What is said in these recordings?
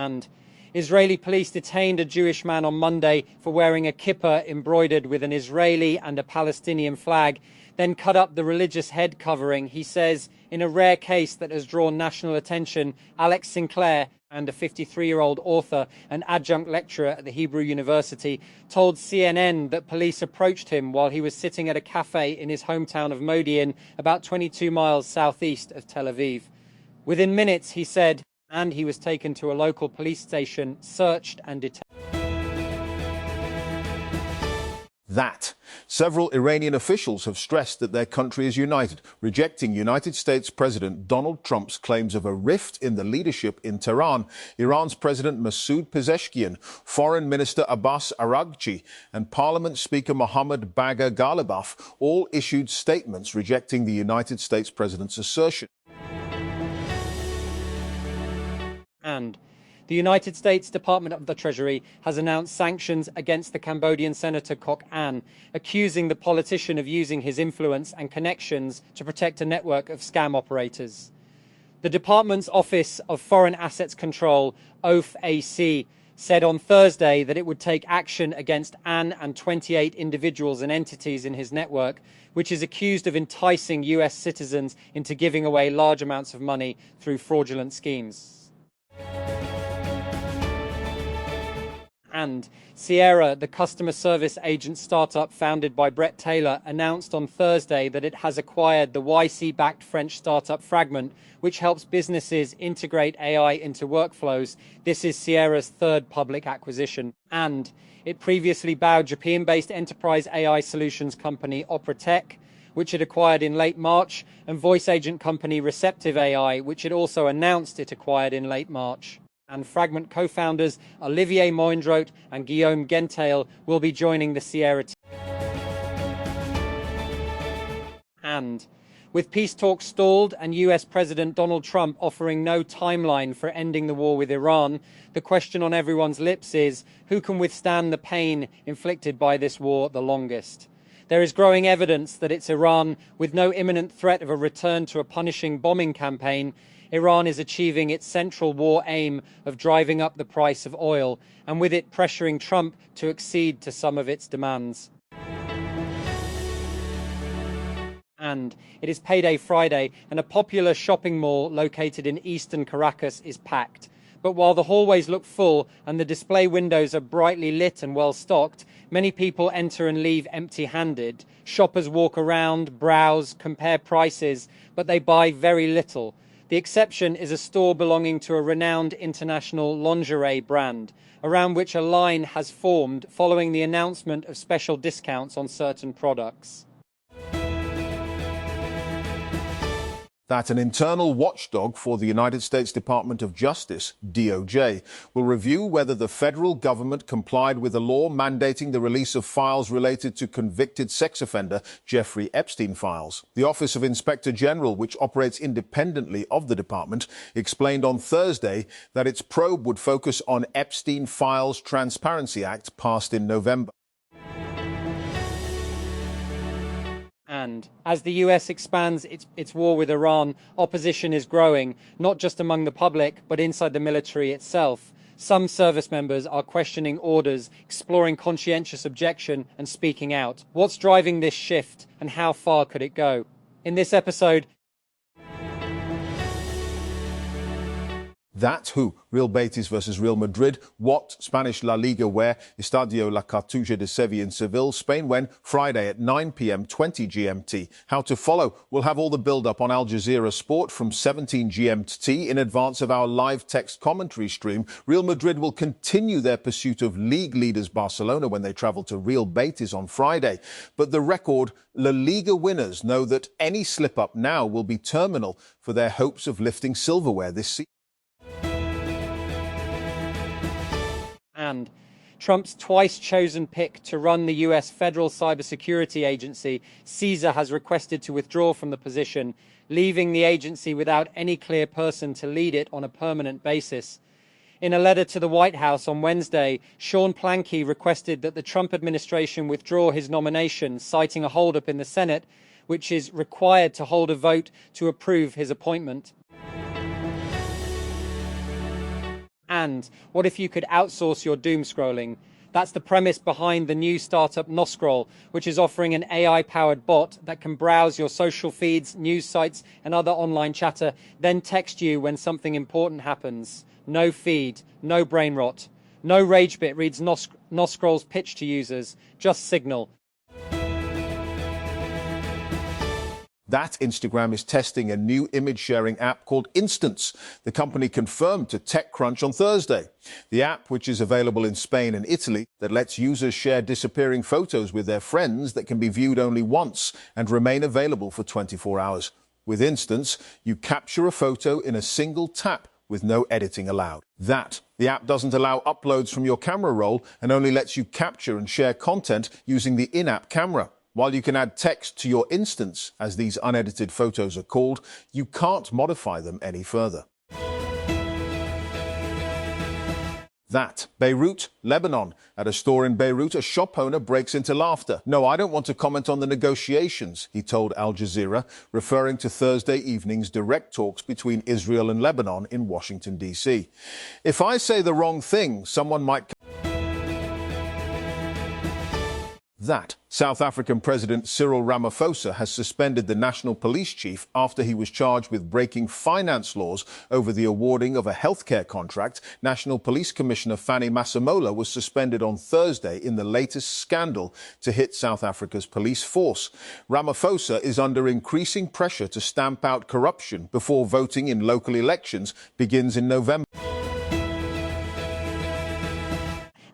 And Israeli police detained a Jewish man on Monday for wearing a kippah embroidered with an Israeli and a Palestinian flag, then cut up the religious head covering. He says, in a rare case that has drawn national attention, Alex Sinclair, and a 53-year-old author and adjunct lecturer at the Hebrew University, told CNN that police approached him while he was sitting at a cafe in his hometown of Modi'in, about 22 miles southeast of Tel Aviv. Within minutes, he said, and he was taken to a local police station, searched and detained. Several Iranian officials have stressed that their country is united, rejecting United States President Donald Trump's claims of a rift in the leadership in Tehran. Iran's President Masoud Pezeshkian, Foreign Minister Abbas Araghchi, and Parliament Speaker Mohammad Bagher Ghalibaf all issued statements rejecting the United States president's assertion. And the United States Department of the Treasury has announced sanctions against the Cambodian Senator Kok An, accusing the politician of using his influence and connections to protect a network of scam operators. The department's Office of Foreign Assets Control, OFAC, said on Thursday that it would take action against An and 28 individuals and entities in his network, which is accused of enticing US citizens into giving away large amounts of money through fraudulent schemes. And Sierra, the customer service agent startup founded by Brett Taylor, announced on Thursday that it has acquired the YC-backed French startup Fragment, which helps businesses integrate AI into workflows. This is Sierra's third public acquisition. And it previously bowed Japan-based enterprise AI solutions company Opera Tech, which it acquired in late March, and voice agent company Receptive AI, which it also announced it acquired in late March. And Fragment co-founders Olivier Moindroth and Guillaume Gentail will be joining the Sierra team. And with peace talks stalled and US President Donald Trump offering no timeline for ending the war with Iran, the question on everyone's lips is, who can withstand the pain inflicted by this war the longest? There is growing evidence that it's Iran. With no imminent threat of a return to a punishing bombing campaign, Iran is achieving its central war aim of driving up the price of oil, and with it pressuring Trump to accede to some of its demands. And it is Payday Friday, and a popular shopping mall located in eastern Caracas is packed. But while the hallways look full and the display windows are brightly lit and well stocked, many people enter and leave empty-handed. Shoppers walk around, browse, compare prices, but they buy very little. The exception is a store belonging to a renowned international lingerie brand, around which a line has formed following the announcement of special discounts on certain products. That an internal watchdog for the United States Department of Justice, DOJ, will review whether the federal government complied with a law mandating the release of files related to convicted sex offender Jeffrey Epstein files. The Office of Inspector General, which operates independently of the department, explained on Thursday that its probe would focus on Epstein Files Transparency Act passed in November. And as the US expands its war with Iran, opposition is growing, not just among the public, but inside the military itself. Some service members are questioning orders, exploring conscientious objection, and speaking out. What's driving this shift, and how far could it go? In this episode, That who? Real Betis versus Real Madrid. What? Spanish La Liga where? Estadio La Cartuja de Sevilla in Seville, Spain when? Friday at 9 p.m. 20 GMT. How to follow? We'll have all the build-up on Al Jazeera Sport from 17 GMT in advance of our live text commentary stream. Real Madrid will continue their pursuit of league leaders Barcelona when they travel to Real Betis on Friday. But the record La Liga winners know that any slip-up now will be terminal for their hopes of lifting silverware this season. And Trump's twice-chosen pick to run the US Federal Cybersecurity Agency, CISA, has requested to withdraw from the position, leaving the agency without any clear person to lead it on a permanent basis. In a letter to the White House on Wednesday, Sean Planky requested that the Trump administration withdraw his nomination, citing a holdup in the Senate, which is required to hold a vote to approve his appointment. And what if you could outsource your doom scrolling? That's the premise behind the new startup Noscroll, which is offering an AI-powered bot that can browse your social feeds, news sites, and other online chatter, then text you when something important happens. No feed, no brain rot. No RageBit reads Noscroll's pitch to users, just Signal. That Instagram is testing a new image-sharing app called Instance. The company confirmed to TechCrunch on Thursday. The app, which is available in Spain and Italy, that lets users share disappearing photos with their friends that can be viewed only once and remain available for 24 hours. With Instance, you capture a photo in a single tap with no editing allowed. The app doesn't allow uploads from your camera roll and only lets you capture and share content using the in-app camera. While you can add text to your instance, as these unedited photos are called, you can't modify them any further. Beirut, Lebanon. At a store in Beirut, a shop owner breaks into laughter. "No, I don't want to comment on the negotiations," he told Al Jazeera, referring to Thursday evening's direct talks between Israel and Lebanon in Washington, D.C. "If I say the wrong thing, someone might..." South African President Cyril Ramaphosa has suspended the national police chief after he was charged with breaking finance laws over the awarding of a healthcare contract. National Police Commissioner Fanny Masemola was suspended on Thursday in the latest scandal to hit South Africa's police force. Ramaphosa is under increasing pressure to stamp out corruption before voting in local elections begins in November.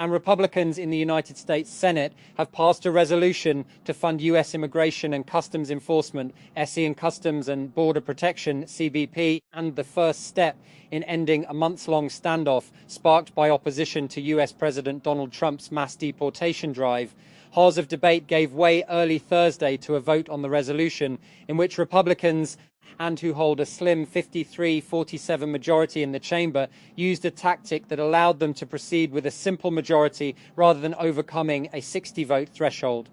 And Republicans in the United States Senate have passed a resolution to fund U.S. Immigration and Customs Enforcement, SE and Customs and Border Protection, CBP, and the first step in ending a months-long standoff sparked by opposition to U.S. President Donald Trump's mass deportation drive. Halls of debate gave way early Thursday to a vote on the resolution, in which Republicans, and who hold a slim 53-47 majority in the chamber, used a tactic that allowed them to proceed with a simple majority rather than overcoming a 60-vote threshold.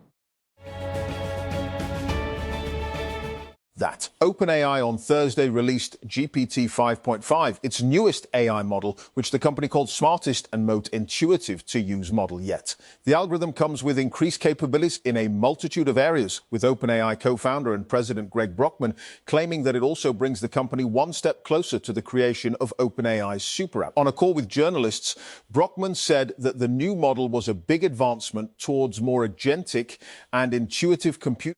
OpenAI on Thursday released GPT 5.5, its newest AI model, which the company called smartest and most intuitive to use model yet. The algorithm comes with increased capabilities in a multitude of areas, with OpenAI co-founder and president Greg Brockman claiming that it also brings the company one step closer to the creation of OpenAI's super app. On a call with journalists, Brockman said that the new model was a big advancement towards more agentic and intuitive computing.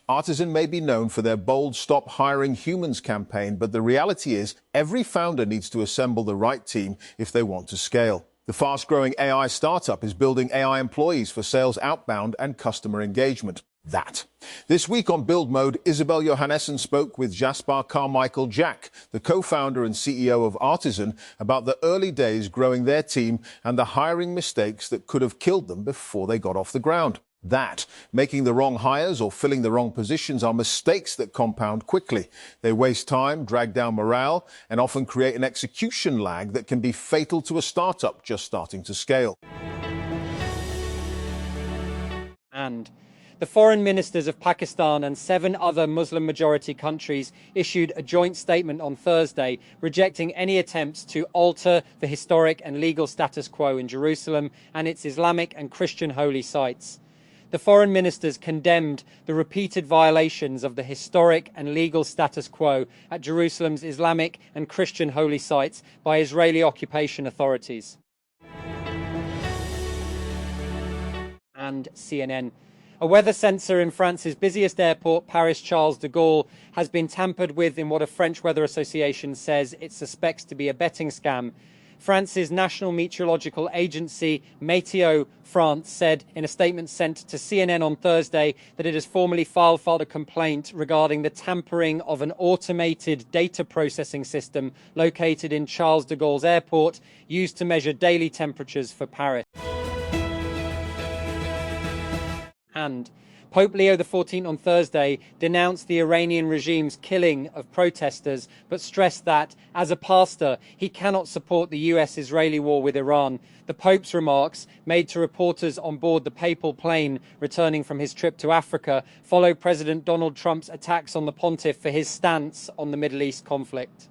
Artisan may be known for their bold Stop Hiring Humans campaign, but the reality is every founder needs to assemble the right team if they want to scale. The fast-growing AI startup is building AI employees for sales outbound and customer engagement. This week on Build Mode, Isabel Johannessen spoke with Jaspar Carmichael Jack, the co-founder and CEO of Artisan, about the early days growing their team and the hiring mistakes that could have killed them before they got off the ground. Making the wrong hires or filling the wrong positions are mistakes that compound quickly. They waste time, drag down morale, and often create an execution lag that can be fatal to a startup just starting to scale. And the foreign ministers of Pakistan and 7 other Muslim-majority countries issued a joint statement on Thursday rejecting any attempts to alter the historic and legal status quo in Jerusalem and its Islamic and Christian holy sites. The foreign ministers condemned the repeated violations of the historic and legal status quo at Jerusalem's Islamic and Christian holy sites by Israeli occupation authorities. And CNN. A weather sensor in France's busiest airport, Paris Charles de Gaulle, has been tampered with in what a French weather association says it suspects to be a betting scam. France's national meteorological agency, Météo France, said in a statement sent to CNN on Thursday that it has formally filed a complaint regarding the tampering of an automated data processing system located in Charles de Gaulle's airport, used to measure daily temperatures for Paris. And Pope Leo XIV on Thursday denounced the Iranian regime's killing of protesters, but stressed that, as a pastor, he cannot support the US-Israeli war with Iran. The Pope's remarks, made to reporters on board the papal plane returning from his trip to Africa, follow President Donald Trump's attacks on the pontiff for his stance on the Middle East conflict.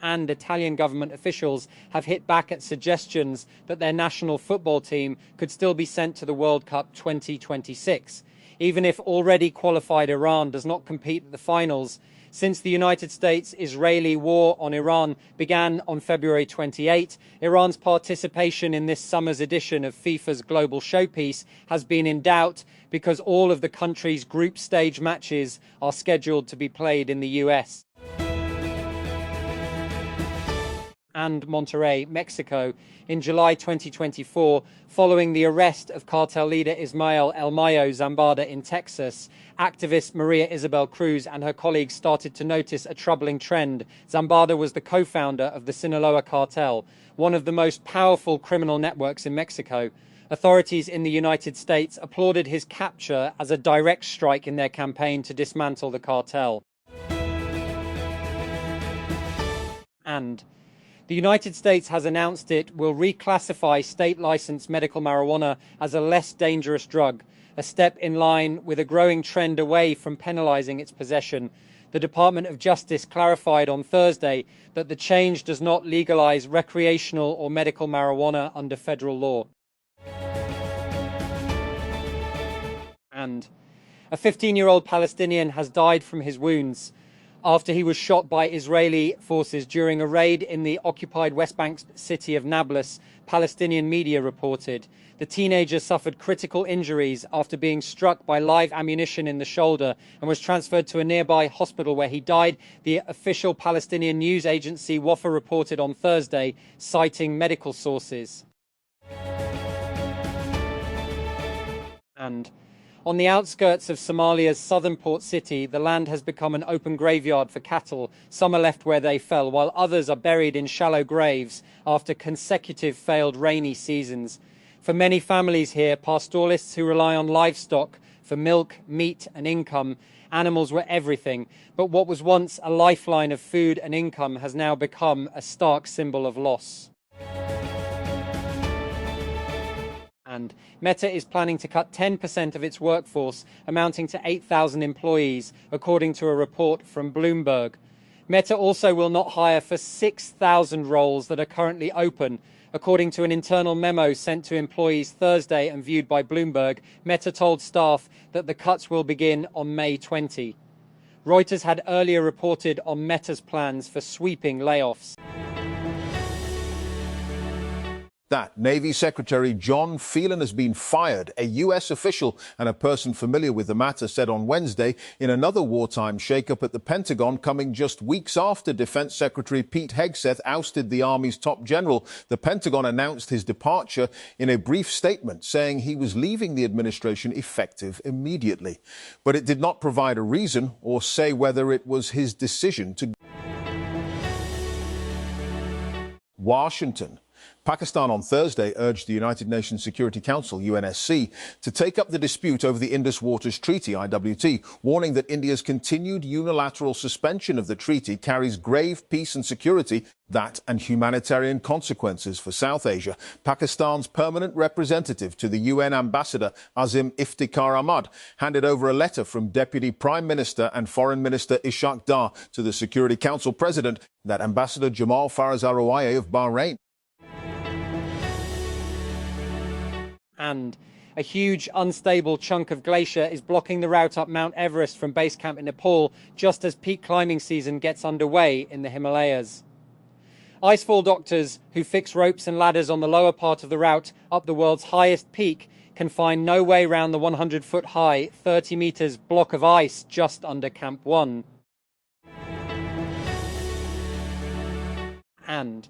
and Italian government officials have hit back at suggestions that their national football team could still be sent to the World Cup 2026, even if already qualified Iran does not compete at the finals. Since the United States-Israeli war on Iran began on February 28, Iran's participation in this summer's edition of FIFA's Global Showpiece has been in doubt because all of the country's group stage matches are scheduled to be played in the US. And Monterrey, Mexico, in July 2024, following the arrest of cartel leader Ismael El Mayo Zambada in Texas, activist Maria Isabel Cruz and her colleagues started to notice a troubling trend. Zambada was the co-founder of the Sinaloa cartel, one of the most powerful criminal networks in Mexico. Authorities in the United States applauded his capture as a direct strike in their campaign to dismantle the cartel. And the United States has announced it will reclassify state-licensed medical marijuana as a less dangerous drug, a step in line with a growing trend away from penalizing its possession. The Department of Justice clarified on Thursday that the change does not legalize recreational or medical marijuana under federal law. And a 15-year-old Palestinian has died from his wounds after he was shot by Israeli forces during a raid in the occupied West Bank city of Nablus, Palestinian media reported. The teenager suffered critical injuries after being struck by live ammunition in the shoulder and was transferred to a nearby hospital where he died, the official Palestinian news agency Wafa reported on Thursday, citing medical sources. And on the outskirts of Somalia's southern port city, the land has become an open graveyard for cattle. Some are left where they fell, while others are buried in shallow graves after consecutive failed rainy seasons. For many families here, pastoralists who rely on livestock for milk, meat and income, animals were everything. But what was once a lifeline of food and income has now become a stark symbol of loss. And Meta is planning to cut 10% of its workforce, amounting to 8,000 employees, according to a report from Bloomberg. Meta also will not hire for 6,000 roles that are currently open. According to an internal memo sent to employees Thursday and viewed by Bloomberg, Meta told staff that the cuts will begin on May 20. Reuters had earlier reported on Meta's plans for sweeping layoffs. That Navy Secretary John Phelan has been fired, a U.S. official and a person familiar with the matter said on Wednesday in another wartime shakeup at the Pentagon, coming just weeks after Defense Secretary Pete Hegseth ousted the Army's top general. The Pentagon announced his departure in a brief statement, saying he was leaving the administration effective immediately. But it did not provide a reason or say whether it was his decision to. Washington. Pakistan on Thursday urged the United Nations Security Council, UNSC, to take up the dispute over the Indus Waters Treaty, IWT, warning that India's continued unilateral suspension of the treaty carries grave peace and security and humanitarian consequences for South Asia. Pakistan's permanent representative to the UN ambassador, Azim Iftikhar Ahmad, handed over a letter from Deputy Prime Minister and Foreign Minister Ishaq Dar to the Security Council President, that Ambassador Jamal Faraz Arawaya of Bahrain. And a huge unstable chunk of glacier is blocking the route up Mount Everest from base camp in Nepal just as peak climbing season gets underway in the Himalayas. Icefall doctors who fix ropes and ladders on the lower part of the route up the world's highest peak can find no way round the 100-foot high, 30 meters block of ice just under Camp 1. And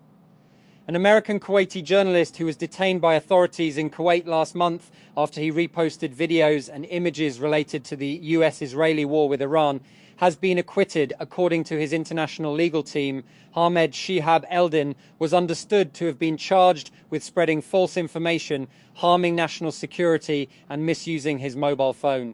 an American Kuwaiti journalist who was detained by authorities in Kuwait last month after he reposted videos and images related to the US-Israeli war with Iran has been acquitted, according to his international legal team. Hamed Shihab Eldin was understood to have been charged with spreading false information, harming national security and misusing his mobile phone.